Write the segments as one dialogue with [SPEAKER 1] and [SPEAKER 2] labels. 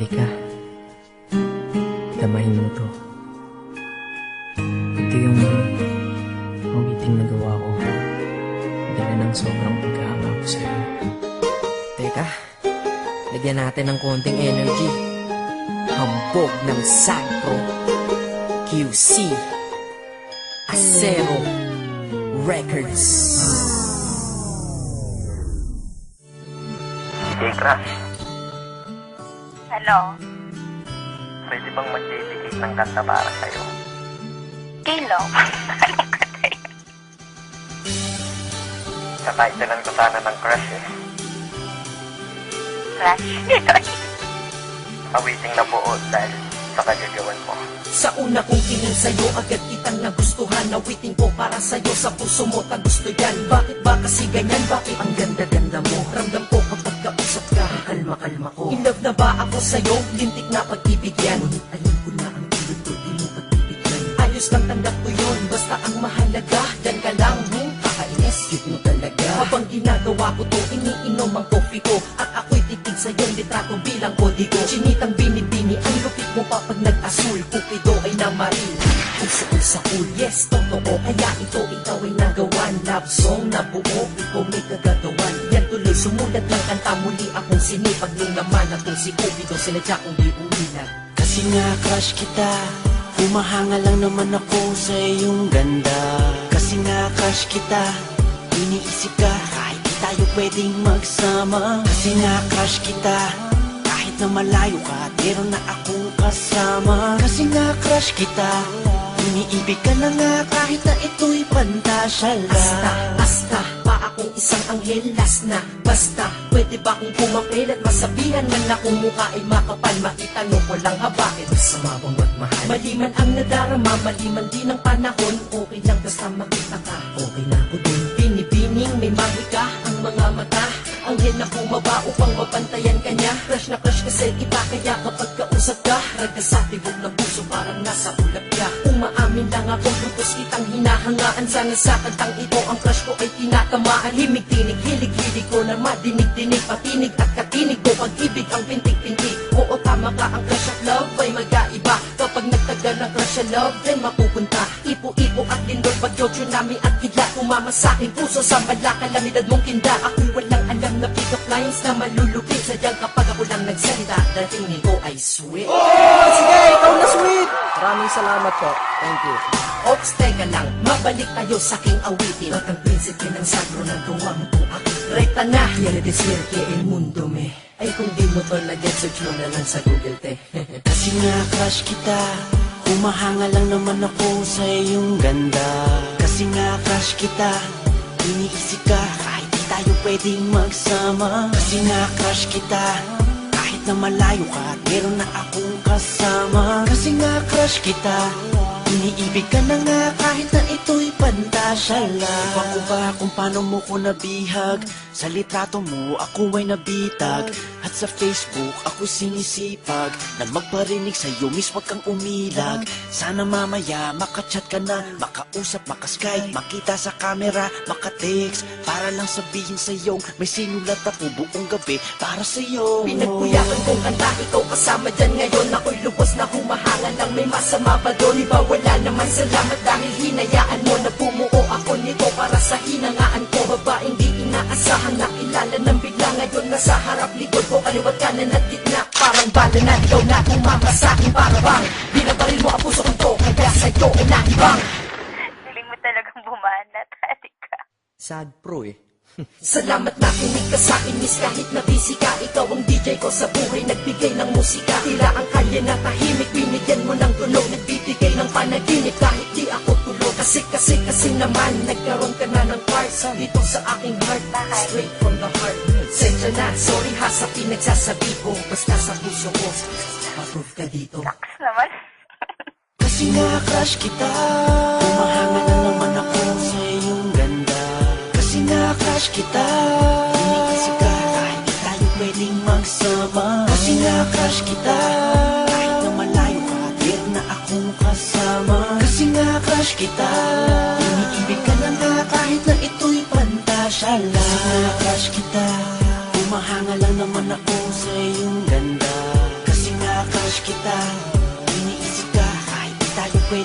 [SPEAKER 1] Halika, damahin mo to. Ito yung awiting nagawa ko. Dala ng sobrang pagkahanga ko sa'yo.
[SPEAKER 2] Teka, lagyan natin ng konting energy. Hambog ng Sacro QC Acero Records.
[SPEAKER 3] Hey, Crush.
[SPEAKER 4] Hello?
[SPEAKER 3] Pwede bang mag-dedicate ng kanta para sa'yo?
[SPEAKER 4] Kilo? Anong kanta yun?
[SPEAKER 3] Sa titlean ko sana ng Crush eh.
[SPEAKER 4] Crush?
[SPEAKER 3] Awiting na buo dahil sa kagagawan mo.
[SPEAKER 2] Sa una kong tingin sa'yo, agad kitang nagustuhan. Nawiting ko para sa'yo, sa puso mo gusto yan. Bakit ba kasi ganyan? Bakit ang ganda-ganda mo? Ramdam ko kapag kausap ka, kalma-kalma ko. In love na ba ako sa'yo? Lintik na pag-ibig yan. Ngunit alam ko na ang tulad ko, di mo pagbibigyan. Ayos lang tanggap ko yun, basta ang mahalaga, yan ka lang, kakainis, cute mo talaga. Habang ginagawa ko to, iniinom ang coffee ko, at ako'y titig sa iyong litrato bilang kodigo. Chinitang binibini, ang lupit mo pa pag nag-asul. Cupido ay namaril, puso ko sa cool. Yes, totoo, kaya ito ikaw ay nagawan. Love song na buo, ikaw may kagagawan. Yan tuloy, sumulat ng kanta, muli akong sinipag. Nung naman akong si Cupido, sinadya kong di umilag.
[SPEAKER 5] Kasi nga crush kita, humahanga lang naman ako sa iyong ganda. Kasi nga crush kita, iniisip ka kahit di tayo pwedeng magsama. Kasi nga crush kita, kahit na malayo ka, meron na akong kasama. Kasi nga crush kita, iniibig ka na nga kahit na ito'y pantasya lang.
[SPEAKER 2] Basta pa akong isang anghel, last na. Basta, pwede ba kong pumapel at masabihan man na kung mukha ay makapal? Maitanong ko lang ha, bakit masama bang magmahal? Mali man ang nadarama, mali man din ang panahon. Okay lang basta makita ka, okay na ako dun. Binibining may mahika ang mga mata, anghel na bumaba upang mabantayan ka niya. Crush na crush kasi kita, kaya kapag kausap ka, raga sa tibok ng puso parang nasa ulap ka. Umaamin lang akong lubos kitang hinahangaan. Sana sa kantang ito ang crush ko ay tinatamaan. Himig-tinig, hilig-hilig ko na madinig-dinig, patinig at katinig mo pag-ibig ang pintig-pintig. Oo, tama ka, ang crush at love ay magkaiba. Kapag nagtagal ng crush at love, then mapupunta ipo-ipo at lindol, bagyo, tsunami at kidlat. Umama sa aking puso sa bala, kalamidad mong kinda. Ako'y walang alam na pick-up lines na malulupit. Sadyang kapag ako lang nagsalita, dating ko ay sweet.
[SPEAKER 1] Oh, sige, ikaw na sweet! Maraming salamat po. Thank you.
[SPEAKER 2] Ops, teka lang, mabalik tayo sa aking awitin. At ang prinsipe ng sagro ng gawa mo kung aking rekta na. Quiere decir que el mundo me... Ay kung di mo to na-get, search mo na lang sa Google, te.
[SPEAKER 5] Kasi nga crush kita, humahanga lang naman ako sa iyong ganda. Kasi nga crush kita, iniisip ka kahit di tayo pwedeng magsama. Kasi nga crush kita, kahit na malayo ka, meron na akong kasama. Kasi nga crush kita, iniibig ka na nga kahit na ito'y pantasya lang. Iba ko ba kung paano mo ko nabihag? Sa litrato mo ako ay nabitag, at sa Facebook ako sinisipag na magparinig sa'yo, miss wag kang umilag. Sana mamaya makachat ka na, makausap, makaskype, makita sa camera, makatext, para lang sabihin sa'yo may sinulat ako buong gabi para sa'yo.
[SPEAKER 2] Pinagpuyakan kong kanta, ikaw kasama dyan ngayon. Ako'y lubos na humahanga lang, may masama ba doon? Iba wala naman, salamat dahil hinayaan mo na bumuo ako nito para sa hinangaan ko. Babaeng di inaasahan, nakilala ng bigla. Ngayon nasa harap likod ko, kaliwat kanan at gitna. Parang bala na ikaw na tumama sa akin, para bang binabaril mo ang puso kong to, kaya sa'yo ay nahibang.
[SPEAKER 4] Galing mo talagang bumanat, halika.
[SPEAKER 2] Sad pro eh. Salamat na kinig ka sa akin, miss, kahit na busy ka. Ikaw ang DJ ko sa buhay, nagbigay ng musika. Tila ang kalye na tahimik, binigyan mo ng tunog, nagbibigay ng panaginip kahit di ako tulog. Kasi naman, nagkaroon ka na ng part dito sa aking heart. Straight from the heart. Sensya na, sorry ha sa pinagsasabi ko, basta sa puso ko, approve ka dito.
[SPEAKER 4] Naks naman.
[SPEAKER 5] Kasi nga crush kita, humahanga na naman ako sa iyong ganda. Kasi nga crush kita, iniisip ka kahit di tayo pwedeng magsama. Kasi nga crush kita, kahit na malayo ka, meron na akong kasama. Kasi nga crush kita, iniibig ka na nga kahit na ito'y pantasya lang. Kasi nga crush kita, humahanga lang naman ako sa iyong ganda. Kasi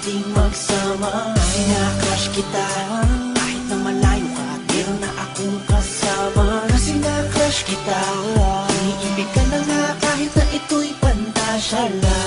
[SPEAKER 5] pwedeng magsama. Kasi na-crush kita, kahit na malayo ka at meron na akong kasama. Kasi na-crush kita, iniibig ka na nga kahit na ito'y pantasya lang.